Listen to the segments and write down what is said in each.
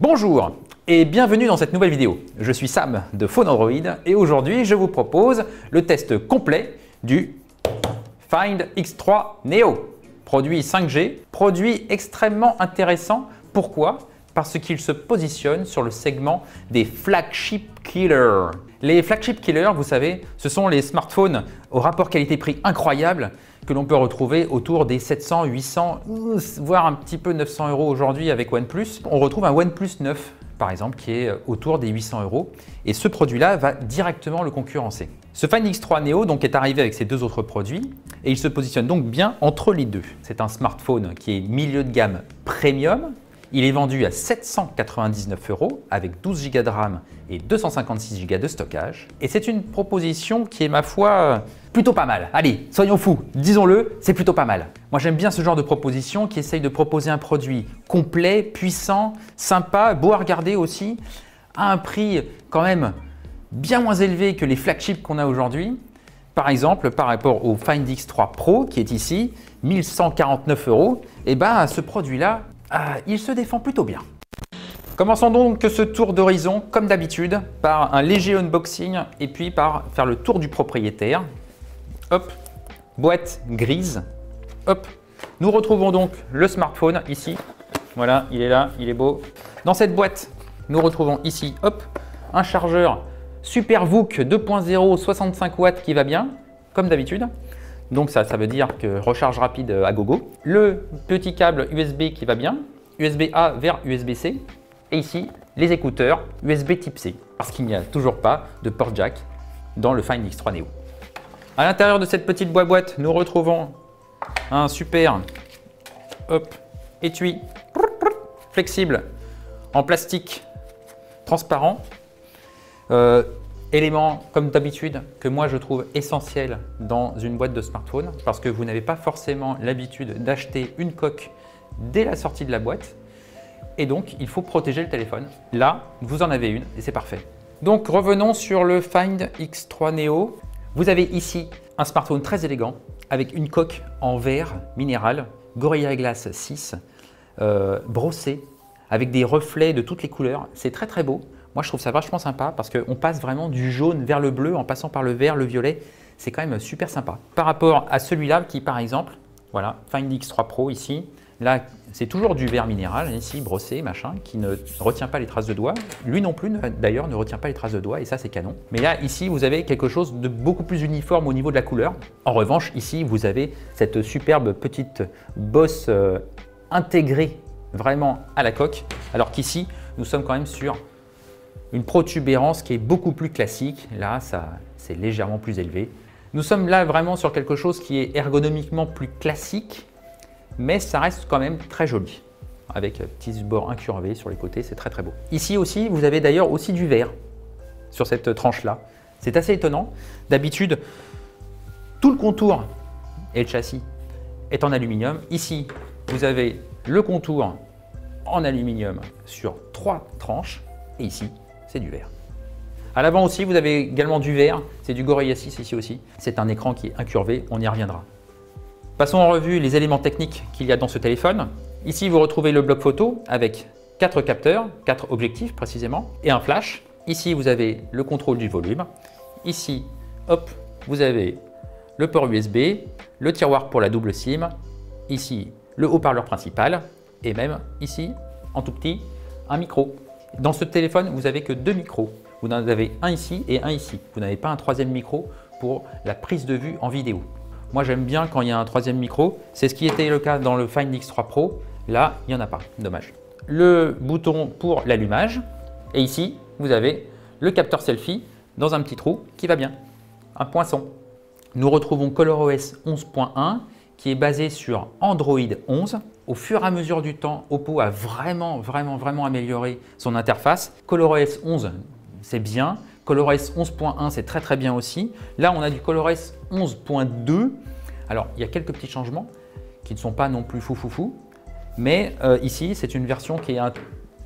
Bonjour et bienvenue dans cette nouvelle vidéo. Je suis Sam de Phone Android et aujourd'hui je vous propose le test complet du Find X3 Neo. Produit 5G, produit extrêmement intéressant. Pourquoi? Parce qu'il se positionne sur le segment des flagship killers. Les flagship killers, vous savez, ce sont les smartphones au rapport qualité-prix incroyable que l'on peut retrouver autour des 700, 800, voire un petit peu 900 € aujourd'hui avec OnePlus. On retrouve un OnePlus 9 par exemple qui est autour des 800 € et ce produit-là va directement le concurrencer. Ce Find X3 Neo donc est arrivé avec ses deux autres produits et il se positionne donc bien entre les deux. C'est un smartphone qui est milieu de gamme premium. Il est vendu à 799 € avec 12 Go de RAM et 256 Go de stockage. Et c'est une proposition qui est, ma foi, plutôt pas mal. Allez, soyons fous, disons-le, c'est plutôt pas mal. Moi, j'aime bien ce genre de proposition qui essaye de proposer un produit complet, puissant, sympa, beau à regarder aussi, à un prix quand même bien moins élevé que les flagships qu'on a aujourd'hui. Par exemple, par rapport au Find X3 Pro qui est ici, 1149 €, et ben ce produit-là, il se défend plutôt bien. Commençons donc ce tour d'horizon, comme d'habitude, par un léger unboxing et puis par faire le tour du propriétaire. Hop, boîte grise. Hop, nous retrouvons donc le smartphone ici. Voilà, il est là, il est beau. Dans cette boîte, nous retrouvons ici, hop, un chargeur SuperVOOC 2.0 65 watts qui va bien, comme d'habitude. Donc ça veut dire que recharge rapide à gogo. Le petit câble USB qui va bien, USB-A vers USB-C. Et ici, les écouteurs USB type C, parce qu'il n'y a toujours pas de port jack dans le Find X3 Neo. À l'intérieur de cette petite boîte, nous retrouvons un super étui flexible en plastique transparent. Élément, comme d'habitude, que moi je trouve essentiel dans une boîte de smartphone parce que vous n'avez pas forcément l'habitude d'acheter une coque dès la sortie de la boîte et donc il faut protéger le téléphone. Là, vous en avez une et c'est parfait. Donc revenons sur le Find X3 Neo. Vous avez ici un smartphone très élégant avec une coque en verre minéral Gorilla Glass 6 brossé avec des reflets de toutes les couleurs. C'est très très beau. Moi, je trouve ça vachement sympa parce qu'on passe vraiment du jaune vers le bleu en passant par le vert, le violet. C'est quand même super sympa. Par rapport à celui-là qui, par exemple, voilà, Find X3 Pro ici, là, c'est toujours du verre minéral, ici, brossé, machin, qui ne retient pas les traces de doigts. Lui non plus, d'ailleurs, ne retient pas les traces de doigts et ça, c'est canon. Mais là, ici, vous avez quelque chose de beaucoup plus uniforme au niveau de la couleur. En revanche, ici, vous avez cette superbe petite bosse intégrée vraiment à la coque, alors qu'ici, nous sommes quand même sur une protubérance qui est beaucoup plus classique. Là, c'est légèrement plus élevé. Nous sommes là vraiment sur quelque chose qui est ergonomiquement plus classique, mais ça reste quand même très joli. Avec petits bords incurvés sur les côtés, c'est très très beau. Ici aussi, vous avez d'ailleurs aussi du verre sur cette tranche-là. C'est assez étonnant. D'habitude, tout le contour et le châssis est en aluminium. Ici, vous avez le contour en aluminium sur 3 tranches et ici, c'est du verre. À l'avant aussi, vous avez également du verre, c'est du Gorilla 6 ici aussi. C'est un écran qui est incurvé, on y reviendra. Passons en revue les éléments techniques qu'il y a dans ce téléphone. Ici, vous retrouvez le bloc photo avec 4 capteurs, 4 objectifs précisément, et un flash. Ici, vous avez le contrôle du volume. Ici, hop, vous avez le port USB, le tiroir pour la double SIM. Ici, le haut-parleur principal, et même ici, en tout petit, un micro. Dans ce téléphone, vous n'avez que 2 micros. Vous en avez un ici et un ici. Vous n'avez pas un troisième micro pour la prise de vue en vidéo. Moi, j'aime bien quand il y a un troisième micro. C'est ce qui était le cas dans le Find X3 Pro. Là, il n'y en a pas. Dommage. Le bouton pour l'allumage. Et ici, vous avez le capteur selfie dans un petit trou qui va bien. Un poinçon. Nous retrouvons ColorOS 11.1 qui est basé sur Android 11. Au fur et à mesure du temps, Oppo a vraiment amélioré son interface. ColorOS 11, c'est bien. ColorOS 11.1, c'est très très bien aussi. Là, on a du ColorOS 11.2. Alors, il y a quelques petits changements qui ne sont pas non plus fou. Mais ici, c'est une version qui est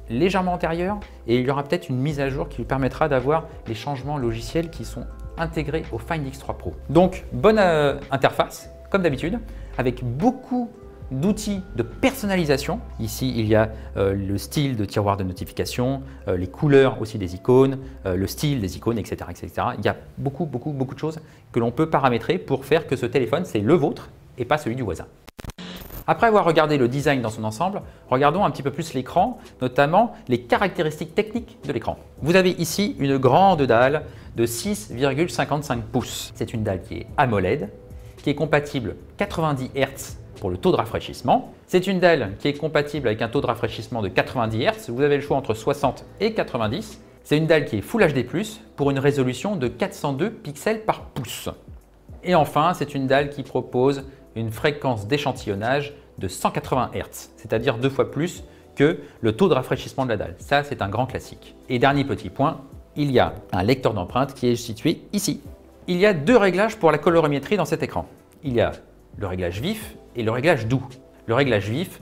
légèrement antérieure et il y aura peut-être une mise à jour qui lui permettra d'avoir les changements logiciels qui sont intégrés au Find X3 Pro. Donc, bonne interface, comme d'habitude, avec beaucoup d'outils de personnalisation. Ici, il y a le style de tiroir de notification, les couleurs aussi des icônes, le style des icônes, etc., etc. Il y a beaucoup de choses que l'on peut paramétrer pour faire que ce téléphone, c'est le vôtre et pas celui du voisin. Après avoir regardé le design dans son ensemble, regardons un petit peu plus l'écran, notamment les caractéristiques techniques de l'écran. Vous avez ici une grande dalle de 6,55 pouces. C'est une dalle qui est AMOLED, qui est compatible 90 Hz pour le taux de rafraîchissement. C'est une dalle qui est compatible avec un taux de rafraîchissement de 90 Hz. Vous avez le choix entre 60 et 90. C'est une dalle qui est Full HD+, pour une résolution de 402 pixels par pouce. Et enfin, c'est une dalle qui propose une fréquence d'échantillonnage de 180 Hz, c'est-à-dire 2 fois plus que le taux de rafraîchissement de la dalle. Ça, c'est un grand classique. Et dernier petit point, il y a un lecteur d'empreintes qui est situé ici. Il y a deux réglages pour la colorimétrie dans cet écran. Il y a le réglage vif et le réglage doux. Le réglage vif,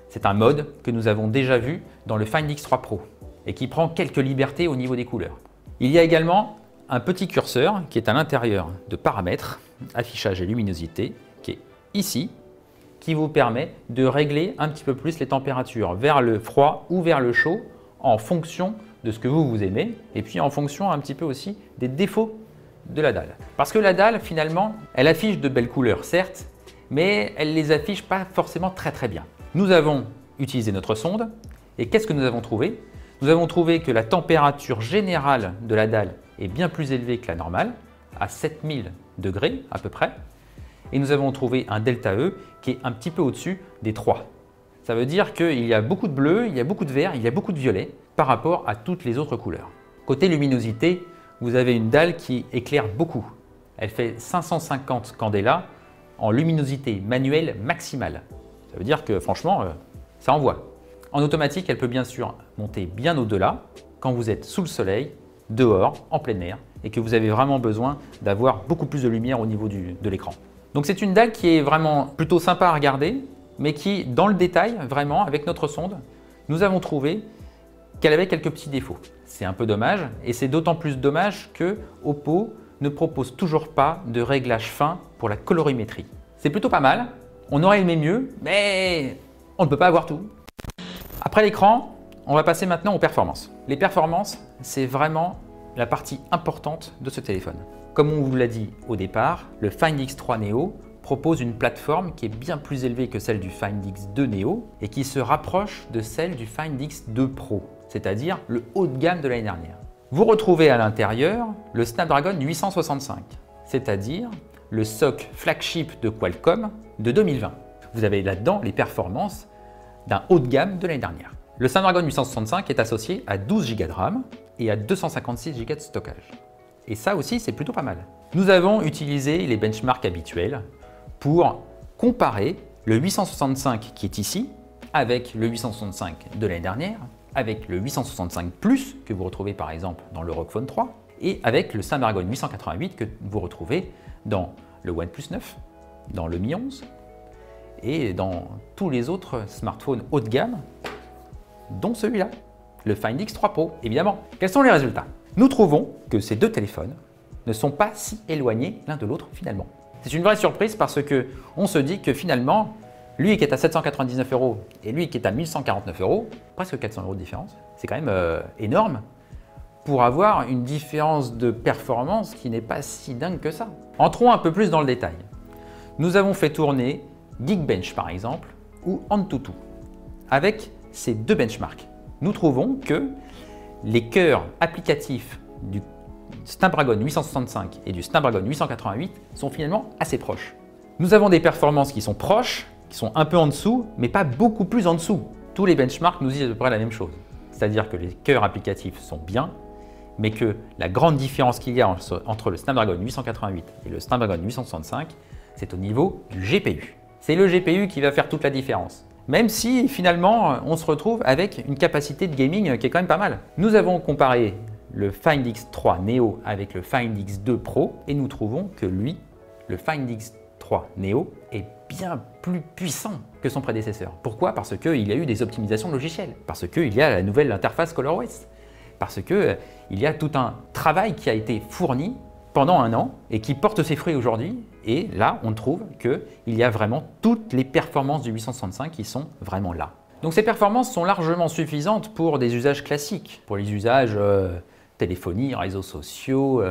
c'est un mode que nous avons déjà vu dans le Find X3 Pro et qui prend quelques libertés au niveau des couleurs. Il y a également un petit curseur qui est à l'intérieur de paramètres, affichage et luminosité, qui est ici, qui vous permet de régler un petit peu plus les températures vers le froid ou vers le chaud en fonction de ce que vous aimez et puis en fonction un petit peu aussi des défauts de la dalle. Parce que la dalle, finalement, elle affiche de belles couleurs, certes, mais elle ne les affiche pas forcément très bien. Nous avons utilisé notre sonde et qu'est-ce que nous avons trouvé? Nous avons trouvé que la température générale de la dalle est bien plus élevée que la normale, à 7000 degrés à peu près, et nous avons trouvé un delta E qui est un petit peu au-dessus des 3. Ça veut dire qu'il y a beaucoup de bleu, il y a beaucoup de vert, il y a beaucoup de violet par rapport à toutes les autres couleurs. Côté luminosité, vous avez une dalle qui éclaire beaucoup. Elle fait 550 candela en luminosité manuelle maximale. Ça veut dire que franchement, ça envoie. En automatique, elle peut bien sûr monter bien au-delà quand vous êtes sous le soleil, dehors, en plein air, et que vous avez vraiment besoin d'avoir beaucoup plus de lumière au niveau de l'écran. Donc c'est une dalle qui est vraiment plutôt sympa à regarder, mais qui, dans le détail, vraiment, avec notre sonde, nous avons trouvé qu'elle avait quelques petits défauts. C'est un peu dommage, et c'est d'autant plus dommage que Oppo ne propose toujours pas de réglage fin pour la colorimétrie. C'est plutôt pas mal, on aurait aimé mieux, mais on ne peut pas avoir tout. Après l'écran, on va passer maintenant aux performances. Les performances, c'est vraiment la partie importante de ce téléphone. Comme on vous l'a dit au départ, le Find X3 Neo propose une plateforme qui est bien plus élevée que celle du Find X2 Neo et qui se rapproche de celle du Find X2 Pro, c'est-à-dire le haut de gamme de l'année dernière. Vous retrouvez à l'intérieur le Snapdragon 865, c'est-à-dire le SoC flagship de Qualcomm de 2020. Vous avez là-dedans les performances d'un haut de gamme de l'année dernière. Le Snapdragon 865 est associé à 12 Go de RAM et à 256 Go de stockage. Et ça aussi, c'est plutôt pas mal. Nous avons utilisé les benchmarks habituels pour comparer le 865 qui est ici avec le 865 de l'année dernière, avec le 865 Plus que vous retrouvez par exemple dans le ROG Phone 3 et avec le Snapdragon 888 que vous retrouvez dans le OnePlus 9, dans le Mi 11 et dans tous les autres smartphones haut de gamme, dont celui-là, le Find X3 Pro, évidemment. Quels sont les résultats? Nous trouvons que ces deux téléphones ne sont pas si éloignés l'un de l'autre finalement. C'est une vraie surprise parce qu'on se dit que finalement, lui qui est à 799 € et lui qui est à 1149 €, presque 400 € de différence, c'est quand même énorme pour avoir une différence de performance qui n'est pas si dingue que ça. Entrons un peu plus dans le détail. Nous avons fait tourner Geekbench par exemple ou Antutu. Avec ces deux benchmarks, nous trouvons que les cœurs applicatifs du Snapdragon 865 et du Snapdragon 888 sont finalement assez proches. Nous avons des performances qui sont proches, qui sont un peu en dessous, mais pas beaucoup plus en dessous. Tous les benchmarks nous disent à peu près la même chose. C'est-à-dire que les cœurs applicatifs sont bien, mais que la grande différence qu'il y a entre le Snapdragon 888 et le Snapdragon 865, c'est au niveau du GPU. C'est le GPU qui va faire toute la différence. Même si finalement on se retrouve avec une capacité de gaming qui est quand même pas mal. Nous avons comparé le Find X3 Neo avec le Find X2 Pro et nous trouvons que lui, le Find X3 Neo, est bien plus puissant que son prédécesseur. Pourquoi? Parce qu'il y a eu des optimisations logicielles, parce qu'il y a la nouvelle interface ColorOS, parce qu'il y a tout un travail qui a été fourni pendant un an et qui porte ses fruits aujourd'hui. Et là, on trouve qu'il y a vraiment toutes les performances du 865 qui sont vraiment là. Donc ces performances sont largement suffisantes pour des usages classiques, pour les usages téléphonie, réseaux sociaux,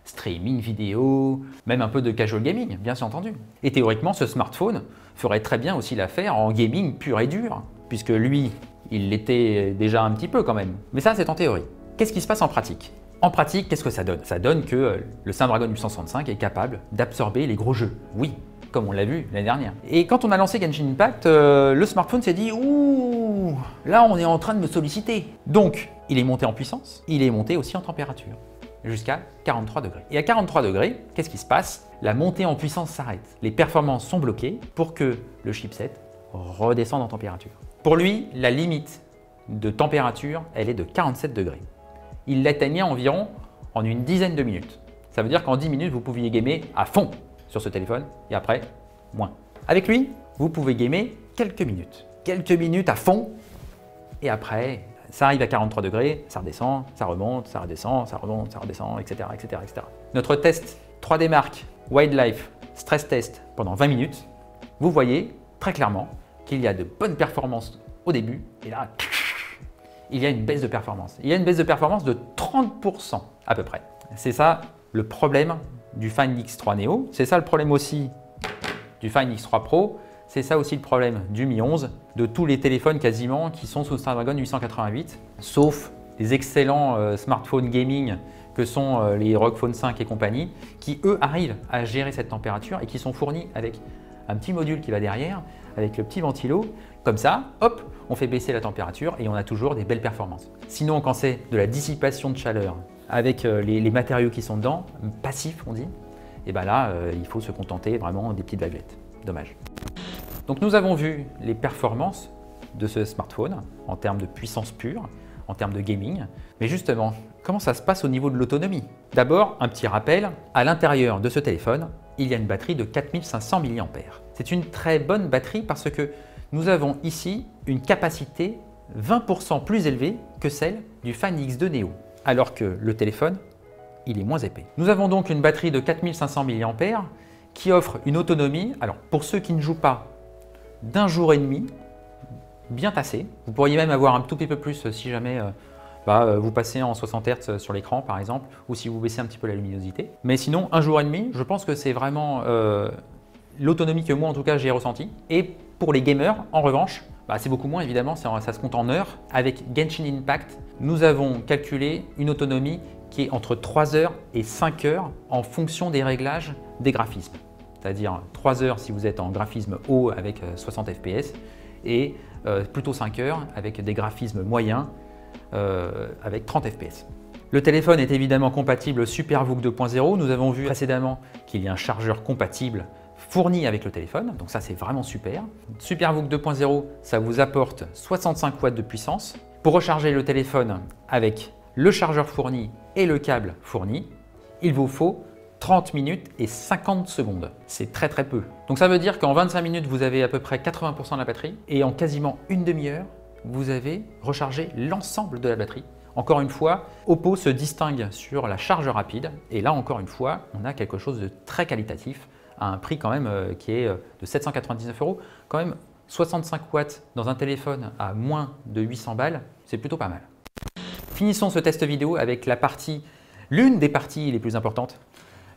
streaming vidéo, même un peu de casual gaming, bien entendu. Et théoriquement, ce smartphone ferait très bien aussi l'affaire en gaming pur et dur, puisque lui, il l'était déjà un petit peu quand même. Mais ça, c'est en théorie. Qu'est-ce qui se passe en pratique? En pratique, qu'est-ce que ça donne? Ça donne que le Snapdragon 865 est capable d'absorber les gros jeux. Oui, comme on l'a vu l'année dernière. Et quand on a lancé Genshin Impact, le smartphone s'est dit « Ouh, là on est en train de me solliciter ». Donc, il est monté en puissance, il est monté aussi en température, jusqu'à 43 degrés. Et à 43 degrés, qu'est-ce qui se passe? La montée en puissance s'arrête. Les performances sont bloquées pour que le chipset redescende en température. Pour lui, la limite de température, elle est de 47 degrés. Il l'atteignait environ en une dizaine de minutes. Ça veut dire qu'en 10 minutes, vous pouviez gamer à fond sur ce téléphone et après, moins. Avec lui, vous pouvez gamer quelques minutes. Quelques minutes à fond et après, ça arrive à 43 degrés, ça redescend, ça remonte, ça redescend, ça remonte, ça redescend, etc. etc., etc. Notre test 3D Mark Wildlife Stress Test pendant 20 minutes, vous voyez très clairement qu'il y a de bonnes performances au début et là, il y a une baisse de performance. Il y a une baisse de performance de 30% à peu près. C'est ça le problème du Find X3 Neo. C'est ça le problème aussi du Find X3 Pro. C'est ça aussi le problème du Mi 11, de tous les téléphones quasiment qui sont sous Snapdragon 888, sauf les excellents smartphones gaming que sont les ROG Phone 5 et compagnie, qui eux arrivent à gérer cette température et qui sont fournis avec un petit module qui va derrière, avec le petit ventilo. Comme ça, hop, on fait baisser la température et on a toujours des belles performances. Sinon, quand c'est de la dissipation de chaleur avec les matériaux qui sont dedans, passifs on dit, et bien là, il faut se contenter vraiment des petites vaguelettes. Dommage. Donc nous avons vu les performances de ce smartphone en termes de puissance pure, en termes de gaming. Mais justement, comment ça se passe au niveau de l'autonomie? D'abord, un petit rappel, à l'intérieur de ce téléphone, il y a une batterie de 4500 mAh. C'est une très bonne batterie parce que nous avons ici une capacité 20% plus élevée que celle du Find X2 Neo, alors que le téléphone, il est moins épais. Nous avons donc une batterie de 4500 mAh qui offre une autonomie, alors pour ceux qui ne jouent pas, d'1 jour et demi, bien tassé. Vous pourriez même avoir un tout petit peu plus si jamais vous passez en 60 Hz sur l'écran par exemple, ou si vous baissez un petit peu la luminosité. Mais sinon, 1 jour et demi, je pense que c'est vraiment l'autonomie que moi en tout cas j'ai ressentie. Et pour les gamers, en revanche, c'est beaucoup moins évidemment, ça se compte en heures. Avec Genshin Impact, nous avons calculé une autonomie qui est entre 3 heures et 5 heures en fonction des réglages des graphismes. C'est-à-dire 3 heures si vous êtes en graphisme haut avec 60 fps et plutôt 5 heures avec des graphismes moyens avec 30 fps. Le téléphone est évidemment compatible SuperVOOC 2.0. Nous avons vu précédemment qu'il y a un chargeur compatible fourni avec le téléphone, donc ça c'est vraiment super. SuperVOOC 2.0, ça vous apporte 65 watts de puissance. Pour recharger le téléphone avec le chargeur fourni et le câble fourni, il vous faut 30 minutes et 50 secondes. C'est très très peu. Donc ça veut dire qu'en 25 minutes, vous avez à peu près 80% de la batterie et en quasiment une demi-heure, vous avez rechargé l'ensemble de la batterie. Encore une fois, Oppo se distingue sur la charge rapide et là encore une fois, on a quelque chose de très qualitatif à un prix quand même qui est de 799 €. Quand même 65 watts dans un téléphone à moins de 800 balles, c'est plutôt pas mal. Finissons ce test vidéo avec l'une des parties les plus importantes,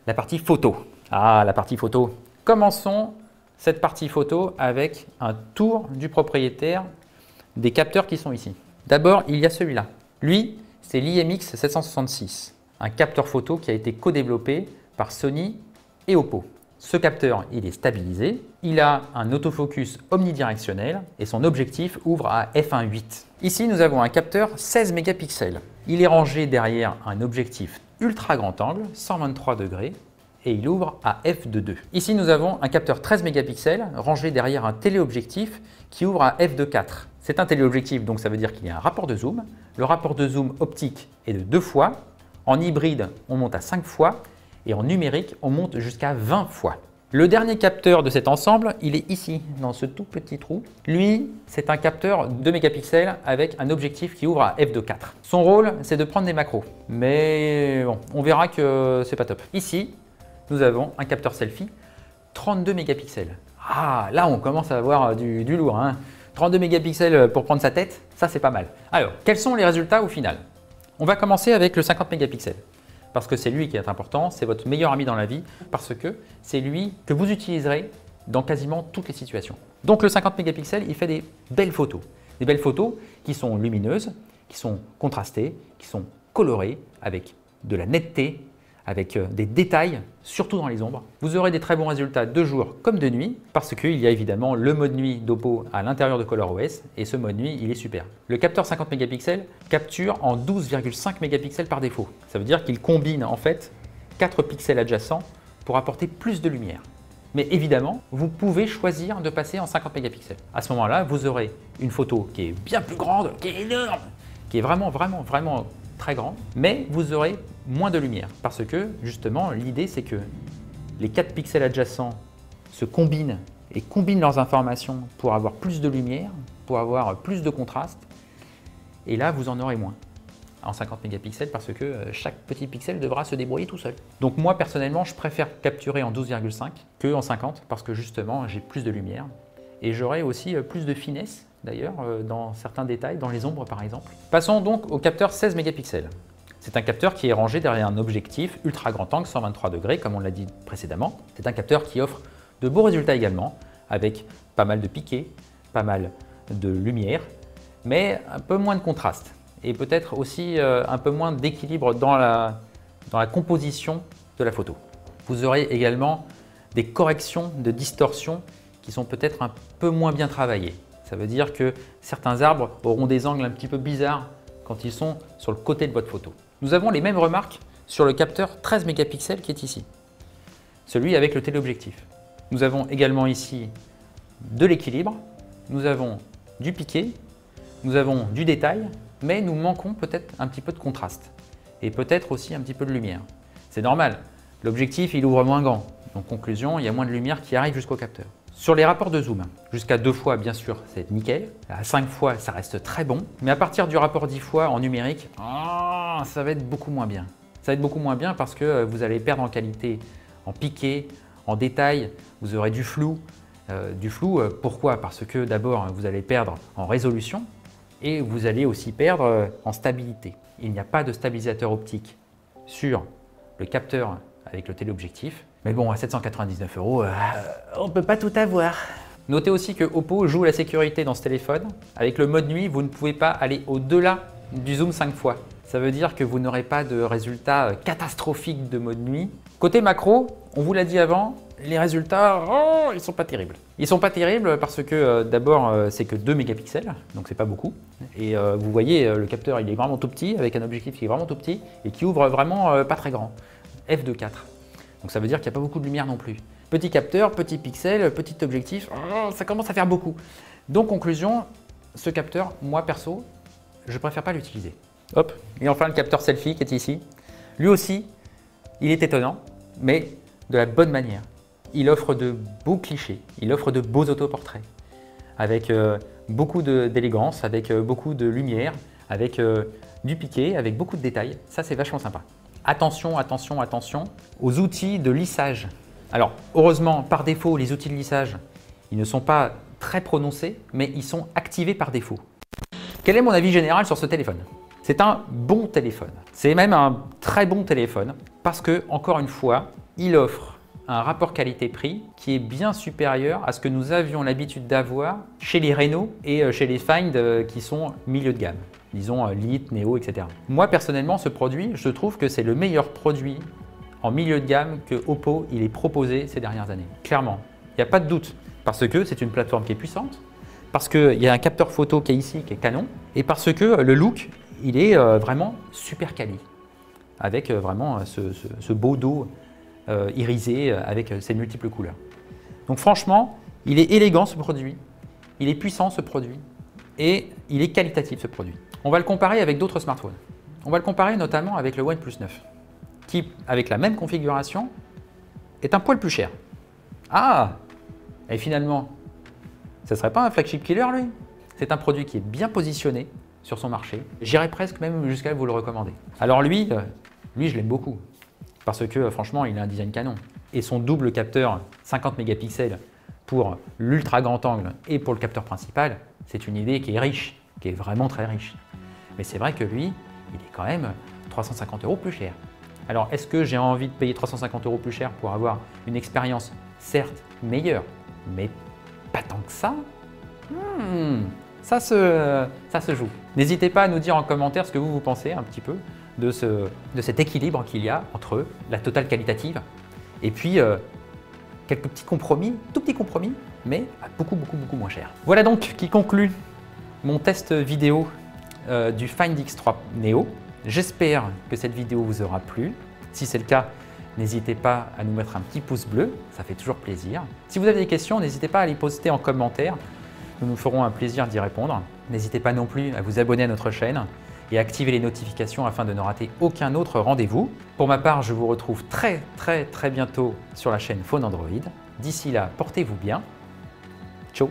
la partie photo. Ah, la partie photo. Commençons cette partie photo avec un tour du propriétaire des capteurs qui sont ici. D'abord, il y a celui-là. Lui, c'est l'IMX766, un capteur photo qui a été co-développé par Sony et Oppo. Ce capteur, il est stabilisé, il a un autofocus omnidirectionnel et son objectif ouvre à f1.8. Ici, nous avons un capteur 16 mégapixels. Il est rangé derrière un objectif ultra grand angle, 123 degrés, et il ouvre à f2.2. Ici, nous avons un capteur 13 mégapixels rangé derrière un téléobjectif qui ouvre à f2.4. C'est un téléobjectif, donc ça veut dire qu'il y a un rapport de zoom. Le rapport de zoom optique est de 2 fois. En hybride, on monte à 5 fois. Et en numérique, on monte jusqu'à 20 fois. Le dernier capteur de cet ensemble, il est ici, dans ce tout petit trou. Lui, c'est un capteur 2 mégapixels avec un objectif qui ouvre à f2.4. Son rôle, c'est de prendre des macros. Mais bon, on verra que c'est pas top. Ici, nous avons un capteur selfie 32 mégapixels. Ah, là, on commence à avoir du lourd, hein. 32 mégapixels pour prendre sa tête, ça c'est pas mal. Alors, quels sont les résultats au final? On va commencer avec le 50 mégapixels. Parce que c'est lui qui est important, c'est votre meilleur ami dans la vie, parce que c'est lui que vous utiliserez dans quasiment toutes les situations. Donc le 50 mégapixels, il fait des belles photos qui sont lumineuses, qui sont contrastées, qui sont colorées, avec de la netteté, avec des détails, surtout dans les ombres. Vous aurez des très bons résultats de jour comme de nuit, parce qu'il y a évidemment le mode nuit d'Oppo à l'intérieur de ColorOS, et ce mode nuit, il est super. Le capteur 50 mégapixels capture en 12,5 mégapixels par défaut. Ça veut dire qu'il combine en fait 4 pixels adjacents pour apporter plus de lumière. Mais évidemment, vous pouvez choisir de passer en 50 mégapixels. À ce moment-là, vous aurez une photo qui est bien plus grande, qui est énorme, qui est vraiment très grande, mais vous aurez moins de lumière parce que justement l'idée c'est que les 4 pixels adjacents se combinent et combinent leurs informations pour avoir plus de lumière, pour avoir plus de contraste, et là vous en aurez moins en 50 mégapixels parce que chaque petit pixel devra se débrouiller tout seul. Donc moi personnellement je préfère capturer en 12,5 que en 50 parce que justement j'ai plus de lumière et j'aurai aussi plus de finesse d'ailleurs dans certains détails, dans les ombres par exemple. Passons donc au capteur 16 mégapixels. C'est un capteur qui est rangé derrière un objectif ultra grand angle 123 degrés comme on l'a dit précédemment. C'est un capteur qui offre de beaux résultats également avec pas mal de piqué, pas mal de lumière, mais un peu moins de contraste et peut-être aussi un peu moins d'équilibre dans la composition de la photo. Vous aurez également des corrections de distorsion qui sont peut-être un peu moins bien travaillées. Ça veut dire que certains arbres auront des angles un petit peu bizarres quand ils sont sur le côté de votre photo. Nous avons les mêmes remarques sur le capteur 13 mégapixels qui est ici, celui avec le téléobjectif. Nous avons également ici de l'équilibre, nous avons du piqué, nous avons du détail, mais nous manquons peut-être un petit peu de contraste et peut-être aussi un petit peu de lumière. C'est normal, l'objectif il ouvre moins grand, donc conclusion, il y a moins de lumière qui arrive jusqu'au capteur. Sur les rapports de zoom, jusqu'à 2 fois bien sûr c'est nickel, à 5 fois ça reste très bon, mais à partir du rapport 10 fois en numérique, ça va être beaucoup moins bien. Ça va être beaucoup moins bien parce que vous allez perdre en qualité, en piqué, en détail, vous aurez du flou. Pourquoi? Parce que d'abord vous allez perdre en résolution et vous allez aussi perdre en stabilité. Il n'y a pas de stabilisateur optique sur le capteur avec le téléobjectif. Mais bon, à 799 €, on ne peut pas tout avoir. Notez aussi que Oppo joue la sécurité dans ce téléphone. Avec le mode nuit, vous ne pouvez pas aller au-delà du zoom 5 fois. Ça veut dire que vous n'aurez pas de résultats catastrophiques de mode nuit. Côté macro, on vous l'a dit avant, les résultats, ils sont pas terribles. Ils sont pas terribles parce que d'abord, c'est que 2 mégapixels, donc c'est pas beaucoup. Et vous voyez, le capteur, il est vraiment tout petit, avec un objectif qui est vraiment tout petit et qui ouvre vraiment pas très grand, f2.4. Donc ça veut dire qu'il n'y a pas beaucoup de lumière non plus. Petit capteur, petit pixel, petit objectif, ça commence à faire beaucoup. Donc conclusion, ce capteur, moi perso, je préfère pas l'utiliser. Hop, et enfin le capteur selfie qui est ici. Lui aussi, il est étonnant, mais de la bonne manière. Il offre de beaux clichés, il offre de beaux autoportraits, avec beaucoup d'élégance, avec beaucoup de lumière, avec du piqué, avec beaucoup de détails. Ça, c'est vachement sympa. Attention, attention, attention aux outils de lissage. Alors, heureusement, par défaut, les outils de lissage, ils ne sont pas très prononcés, mais ils sont activés par défaut. Quel est mon avis général sur ce téléphone? C'est un bon téléphone. C'est même un très bon téléphone parce que, encore une fois, il offre un rapport qualité-prix qui est bien supérieur à ce que nous avions l'habitude d'avoir chez les Reno et chez les Find qui sont milieu de gamme. Disons Lite, Neo, etc. Moi personnellement, ce produit, je trouve que c'est le meilleur produit en milieu de gamme que Oppo il ait proposé ces dernières années. Clairement, il n'y a pas de doute, parce que c'est une plateforme qui est puissante, parce qu'il y a un capteur photo qui est ici, qui est canon, et parce que le look, il est vraiment super quali, avec vraiment ce beau dos irisé avec ses multiples couleurs. Donc franchement, il est élégant ce produit, il est puissant ce produit, et il est qualitatif ce produit. On va le comparer avec d'autres smartphones. On va le comparer notamment avec le OnePlus 9, qui, avec la même configuration, est un poil plus cher, Ah! Et finalement, ce serait pas un flagship killer, lui? C'est un produit qui est bien positionné sur son marché. J'irais presque même jusqu'à vous le recommander. Alors lui, je l'aime beaucoup parce que franchement, il a un design canon. Et son double capteur 50 mégapixels pour l'ultra grand angle et pour le capteur principal, c'est une idée qui est riche, qui est vraiment très riche. Mais c'est vrai que lui, il est quand même 350 € plus cher. Alors, est-ce que j'ai envie de payer 350 € plus cher pour avoir une expérience, certes, meilleure, mais pas tant que ça? Ça se joue. N'hésitez pas à nous dire en commentaire ce que vous pensez un petit peu de cet équilibre qu'il y a entre la totale qualitative et puis quelques petits compromis, tout petits compromis, mais à beaucoup moins cher. Voilà donc qui conclut mon test vidéo du Find X3 Neo. J'espère que cette vidéo vous aura plu. Si c'est le cas, n'hésitez pas à nous mettre un petit pouce bleu, ça fait toujours plaisir. Si vous avez des questions, n'hésitez pas à les poster en commentaire. Nous nous ferons un plaisir d'y répondre. N'hésitez pas non plus à vous abonner à notre chaîne et à activer les notifications afin de ne rater aucun autre rendez-vous. Pour ma part, je vous retrouve très bientôt sur la chaîne Phone Android. D'ici là, portez-vous bien. Ciao!